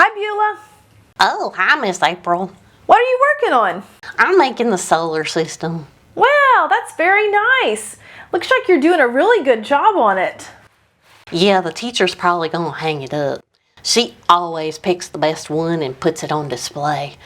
Hi, Beulah. Oh, hi, Miss April. What are you working on? I'm making the solar system. Wow, that's very nice. Looks like you're doing a really good job on it. Yeah, the teacher's probably gonna hang it up. She always picks the best one and puts it on display.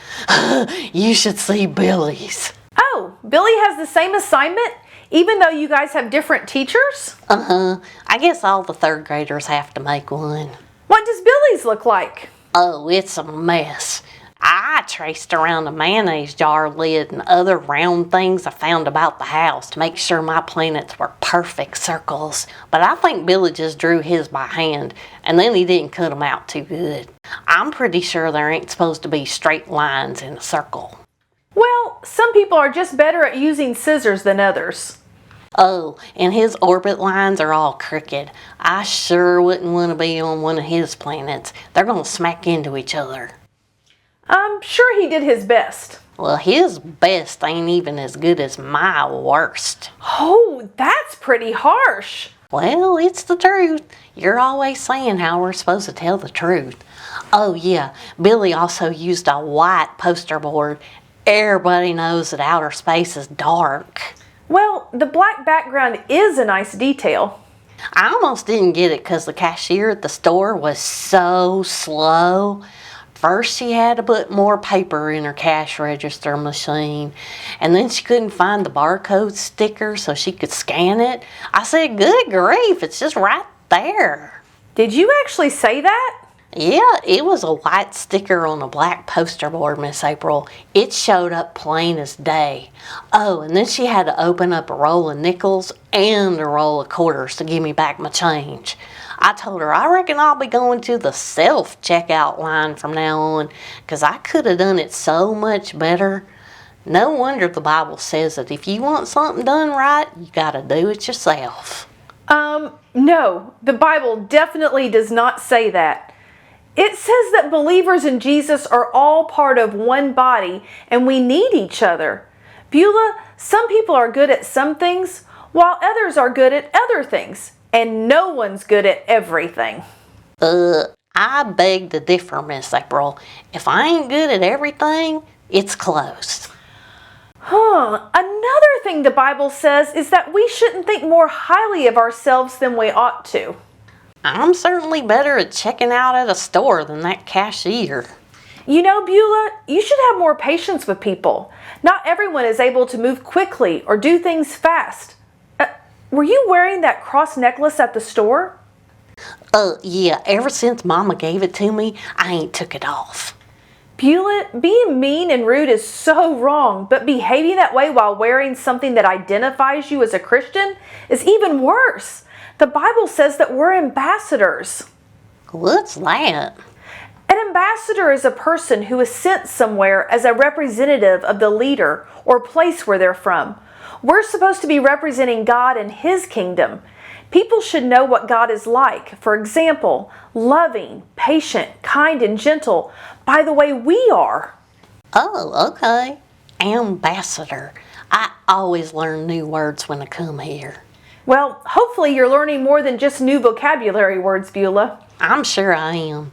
You should see Billy's. Oh, Billy has the same assignment, even though you guys have different teachers? I guess all the third graders have to make one. What does Billy's look like? Oh, it's a mess. I traced around a mayonnaise jar lid and other round things I found about the house to make sure my planets were perfect circles. But I think Billy just drew his by hand, and then he didn't cut them out too good. I'm pretty sure there ain't supposed to be straight lines in a circle. Well, some people are just better at using scissors than others. Oh, and his orbit lines are all crooked. I sure wouldn't want to be on one of his planets. They're gonna smack into each other. I'm sure he did his best. Well, his best ain't even as good as my worst. Oh, that's pretty harsh. Well, it's the truth. You're always saying how we're supposed to tell the truth. Oh yeah, Billy also used a white poster board. Everybody knows that outer space is dark. Well, the black background is a nice detail. I almost didn't get it because the cashier at the store was so slow. First, she had to put more paper in her cash register machine, and then she couldn't find the barcode sticker so she could scan it. I said, good grief, it's just right there. Did you actually say that? Yeah, it was a white sticker on a black poster board, Miss April. It showed up plain as day. Oh, and then she had to open up a roll of nickels and a roll of quarters to give me back my change. I told her I reckon I'll be going to the self-checkout line from now on, 'cause I could have done it so much better. No wonder the Bible says that if you want something done right, you gotta do it yourself. No, the Bible definitely does not say that. It says that believers in Jesus are all part of one body and we need each other. Beulah, some people are good at some things while others are good at other things, and no one's good at everything. I beg to differ, Miss April. If I ain't good at everything, it's close. Another thing the Bible says is that we shouldn't think more highly of ourselves than we ought to. I'm certainly better at checking out at a store than that cashier. You know, Beulah, you should have more patience with people. Not everyone is able to move quickly or do things fast. Were you wearing that cross necklace at the store? Yeah, ever since Mama gave it to me, I ain't took it off. Beulah, being mean and rude is so wrong, but behaving that way while wearing something that identifies you as a Christian is even worse. The Bible says that we're ambassadors. What's that? An ambassador is a person who is sent somewhere as a representative of the leader or place where they're from. We're supposed to be representing God and His kingdom. People should know what God is like. For example, loving, patient, kind, and gentle, by the way we are. Oh, okay. Ambassador. I always learn new words when I come here. Well, hopefully you're learning more than just new vocabulary words, Beulah. I'm sure I am.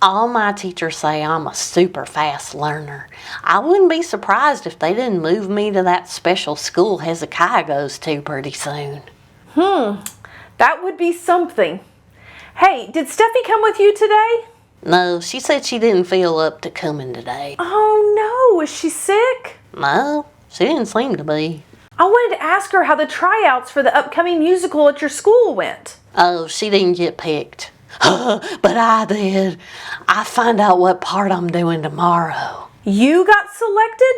All my teachers say I'm a super fast learner. I wouldn't be surprised if they didn't move me to that special school Hezekiah goes to pretty soon. That would be something. Hey, did Steffi come with you today? No, she said she didn't feel up to coming today. Oh no, is she sick? No, she didn't seem to be. I wanted to ask her how the tryouts for the upcoming musical at your school went. Oh, she didn't get picked. But I did. I find out what part I'm doing tomorrow. You got selected?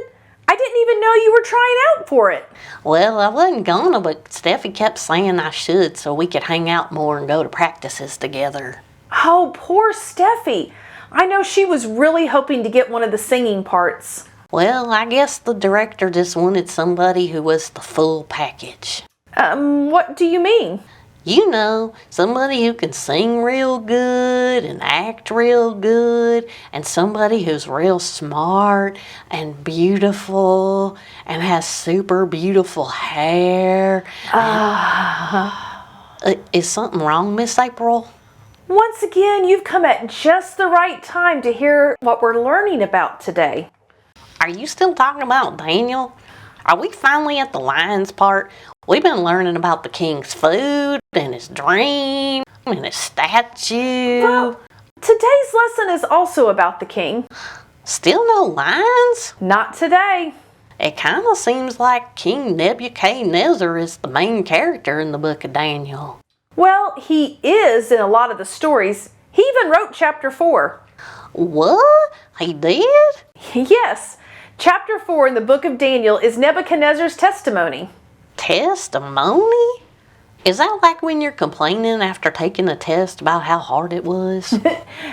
I didn't even know you were trying out for it. Well, I wasn't gonna, but Steffi kept saying I should so we could hang out more and go to practices together. Oh, poor Steffi. I know she was really hoping to get one of the singing parts. Well, I guess the director just wanted somebody who was the full package. What do you mean? You know, somebody who can sing real good and act real good, and somebody who's real smart and beautiful and has super beautiful hair. Is something wrong, Miss April? Once again, you've come at just the right time to hear what we're learning about today. Are you still talking about Daniel? Are we finally at the lions part? We've been learning about the king's food and his dream and his statue. Well, today's lesson is also about the king. Still no lions? Not today. It kind of seems like King Nebuchadnezzar is the main character in the book of Daniel. Well, he is in a lot of the stories. He even wrote chapter 4. What? He did? Yes, chapter 4 in the book of Daniel is Nebuchadnezzar's testimony. Testimony? Is that like when you're complaining after taking a test about how hard it was?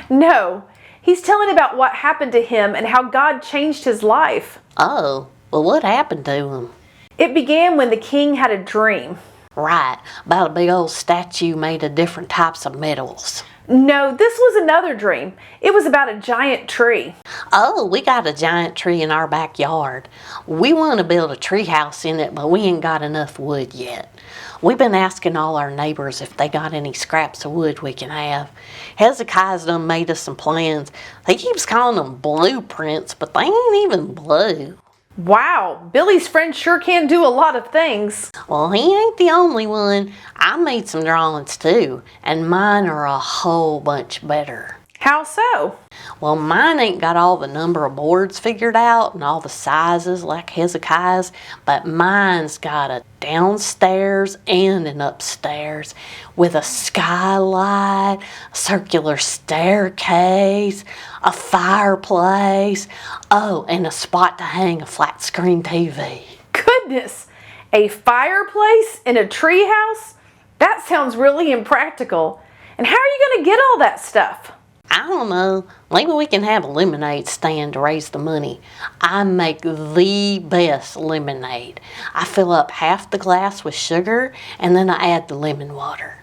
No, he's telling about what happened to him and how God changed his life. Oh, well, what happened to him? It began when the king had a dream. Right, about a big old statue made of different types of metals. No, this was another dream. It was about a giant tree. Oh, we got a giant tree in our backyard. We want to build a tree house in it, but we ain't got enough wood yet. We've been asking all our neighbors if they got any scraps of wood we can have. Hezekiah's done made us some plans. He keeps calling them blueprints, but they ain't even blue. Wow, Billy's friend sure can do a lot of things. Well, he ain't the only one. I made some drawings too, and mine are a whole bunch better. How so? Well, mine ain't got all the number of boards figured out and all the sizes like Hezekiah's, but mine's got a downstairs and an upstairs with a skylight, a circular staircase, a fireplace, oh, and a spot to hang a flat screen TV. Goodness, a fireplace in a treehouse? That sounds really impractical. And how are you going to get all that stuff? I don't know. Maybe we can have a lemonade stand to raise the money. I make the best lemonade. I fill up half the glass with sugar and then I add the lemon water.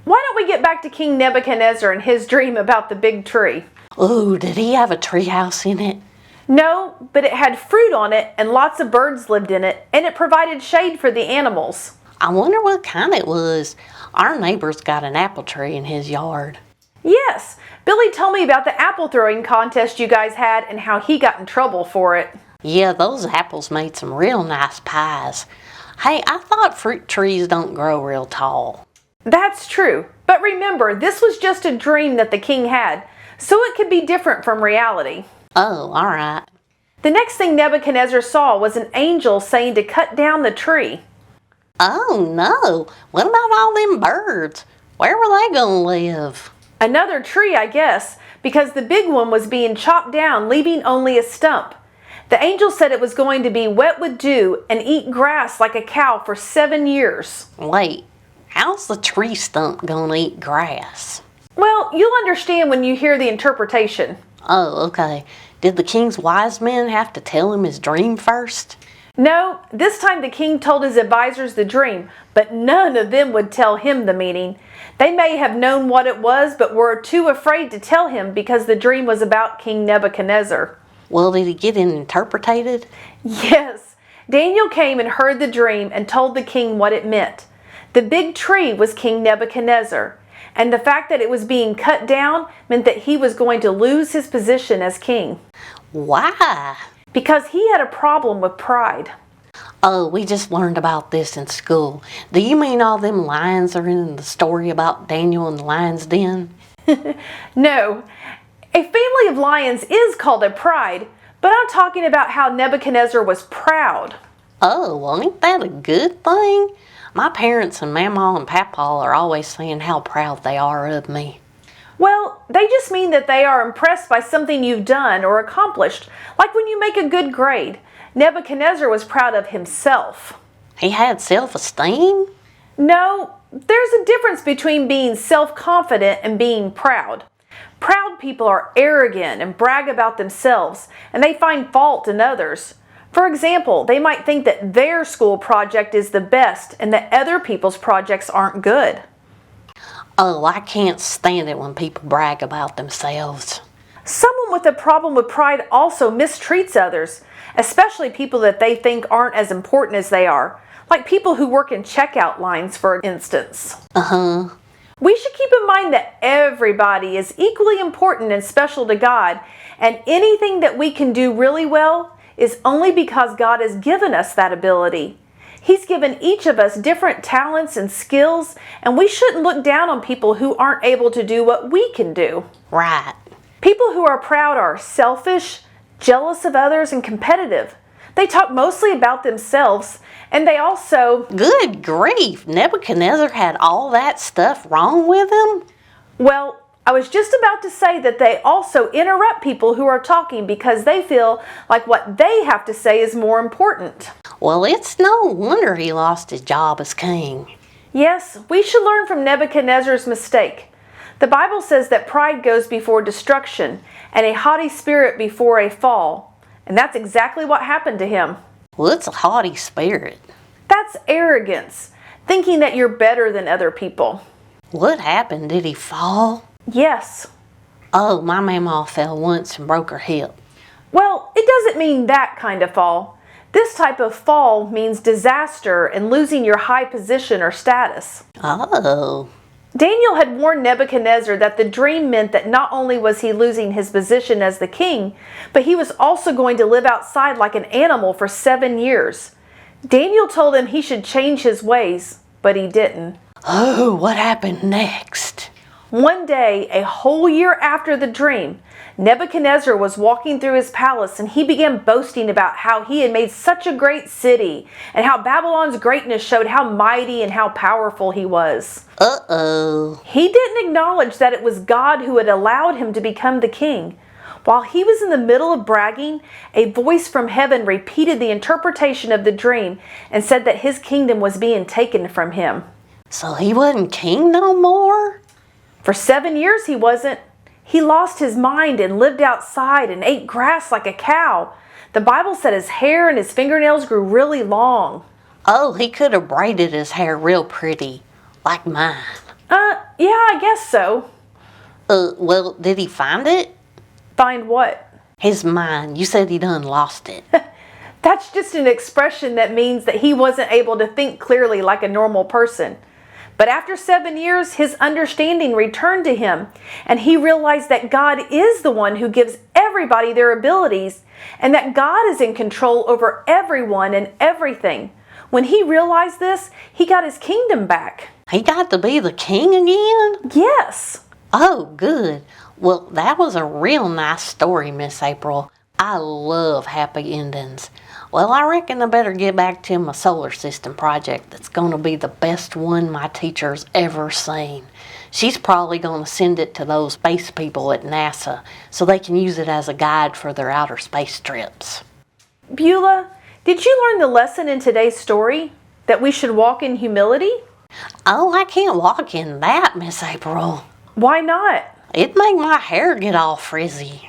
Why don't we get back to King Nebuchadnezzar and his dream about the big tree? Ooh, did he have a treehouse in it? No, but it had fruit on it and lots of birds lived in it, and it provided shade for the animals. I wonder what kind it was. Our neighbor's got an apple tree in his yard. Yes, Billy told me about the apple throwing contest you guys had and how he got in trouble for it. Yeah, those apples made some real nice pies. Hey, I thought fruit trees don't grow real tall. That's true, but remember, this was just a dream that the king had, so it could be different from reality. Oh, all right. The next thing Nebuchadnezzar saw was an angel saying to cut down the tree. Oh, no. What about all them birds? Where were they gonna live? Another tree, I guess, because the big one was being chopped down, leaving only a stump. The angel said it was going to be wet with dew and eat grass like a cow for 7 years. Wait, how's the tree stump gonna eat grass? Well, you'll understand when you hear the interpretation. Oh, okay. Did the king's wise men have to tell him his dream first? No, this time the king told his advisors the dream, but none of them would tell him the meaning. They may have known what it was, but were too afraid to tell him because the dream was about King Nebuchadnezzar. Well, did he get it interpreted? Yes, Daniel came and heard the dream and told the king what it meant. The big tree was King Nebuchadnezzar, and the fact that it was being cut down meant that he was going to lose his position as king. Why? Because he had a problem with pride. Oh, we just learned about this in school. Do you mean all them lions are in the story about Daniel and the lion's den? No, a family of lions is called a pride, but I'm talking about how Nebuchadnezzar was proud. Oh, well, ain't that a good thing? My parents and Mama and Papa are always saying how proud they are of me. Well, they just mean that they are impressed by something you've done or accomplished, like when you make a good grade. Nebuchadnezzar was proud of himself. He had self-esteem? No, there's a difference between being self-confident and being proud. Proud people are arrogant and brag about themselves, and they find fault in others. For example, they might think that their school project is the best and that other people's projects aren't good. Oh, I can't stand it when people brag about themselves. Someone with a problem with pride also mistreats others, especially people that they think aren't as important as they are, like people who work in checkout lines, for instance. Uh-huh. We should keep in mind that everybody is equally important and special to God, and anything that we can do really well is only because God has given us that ability. He's given each of us different talents and skills, and we shouldn't look down on people who aren't able to do what we can do. Right. People who are proud are selfish, jealous of others, and competitive. They talk mostly about themselves, and they also... Good grief, Nebuchadnezzar had all that stuff wrong with him? Well, I was just about to say that they also interrupt people who are talking because they feel like what they have to say is more important. Well, it's no wonder he lost his job as king. Yes, we should learn from Nebuchadnezzar's mistake. The Bible says that pride goes before destruction and a haughty spirit before a fall. And that's exactly what happened to him. Well, it's a haughty spirit. That's arrogance, thinking that you're better than other people. What happened? Did he fall? Yes. Oh, my mama fell once and broke her hip. Well, it doesn't mean that kind of fall. This type of fall means disaster and losing your high position or status. Oh. Daniel had warned Nebuchadnezzar that the dream meant that not only was he losing his position as the king, but he was also going to live outside like an animal for 7 years. Daniel told him he should change his ways, but he didn't. Oh, what happened next? One day, a whole year after the dream, Nebuchadnezzar was walking through his palace and he began boasting about how he had made such a great city and how Babylon's greatness showed how mighty and how powerful he was. Uh-oh. He didn't acknowledge that it was God who had allowed him to become the king. While he was in the middle of bragging, a voice from heaven repeated the interpretation of the dream and said that his kingdom was being taken from him. So he wasn't king no more? For 7 years he wasn't. He lost his mind and lived outside and ate grass like a cow. The Bible said his hair and his fingernails grew really long. Oh, he could have braided his hair real pretty, like mine. Yeah, I guess so. Well, did he find it? Find what? His mind. You said he done lost it. That's just an expression that means that he wasn't able to think clearly like a normal person. But after 7 years, his understanding returned to him, and he realized that God is the one who gives everybody their abilities, and that God is in control over everyone and everything. When he realized this, he got his kingdom back. He got to be the king again? Yes. Oh, good. Well, that was a real nice story, Miss April. I love happy endings. Well, I reckon I better get back to my solar system project that's going to be the best one my teacher's ever seen. She's probably going to send it to those space people at NASA so they can use it as a guide for their outer space trips. Beulah, did you learn the lesson in today's story? That we should walk in humility? Oh, I can't walk in that, Miss April. Why not? It'd make my hair get all frizzy.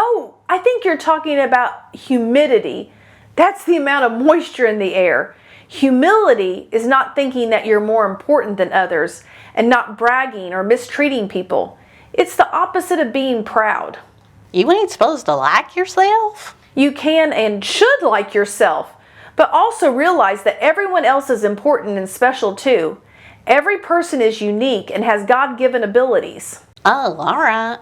Oh, I think you're talking about humidity. That's the amount of moisture in the air. Humility is not thinking that you're more important than others and not bragging or mistreating people. It's the opposite of being proud. You ain't supposed to like yourself? You can and should like yourself, but also realize that everyone else is important and special too. Every person is unique and has God-given abilities. Oh, all right.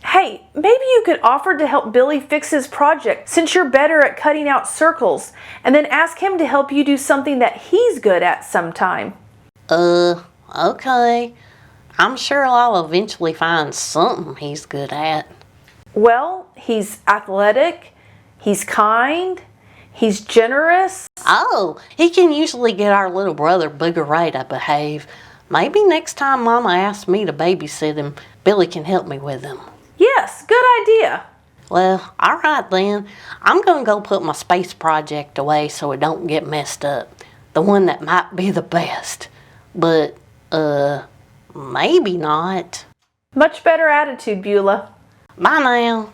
Hey, maybe you could offer to help Billy fix his project since you're better at cutting out circles, and then ask him to help you do something that he's good at sometime. Okay. I'm sure I'll eventually find something he's good at. Well, he's athletic, he's kind, he's generous. Oh, he can usually get our little brother Booger Ray to behave. Maybe next time Mama asks me to babysit him, Billy can help me with him. Yes, good idea. Well, all right then. I'm going to go put my space project away so it don't get messed up. The one that might be the best. But, maybe not. Much better attitude, Beulah. Bye now.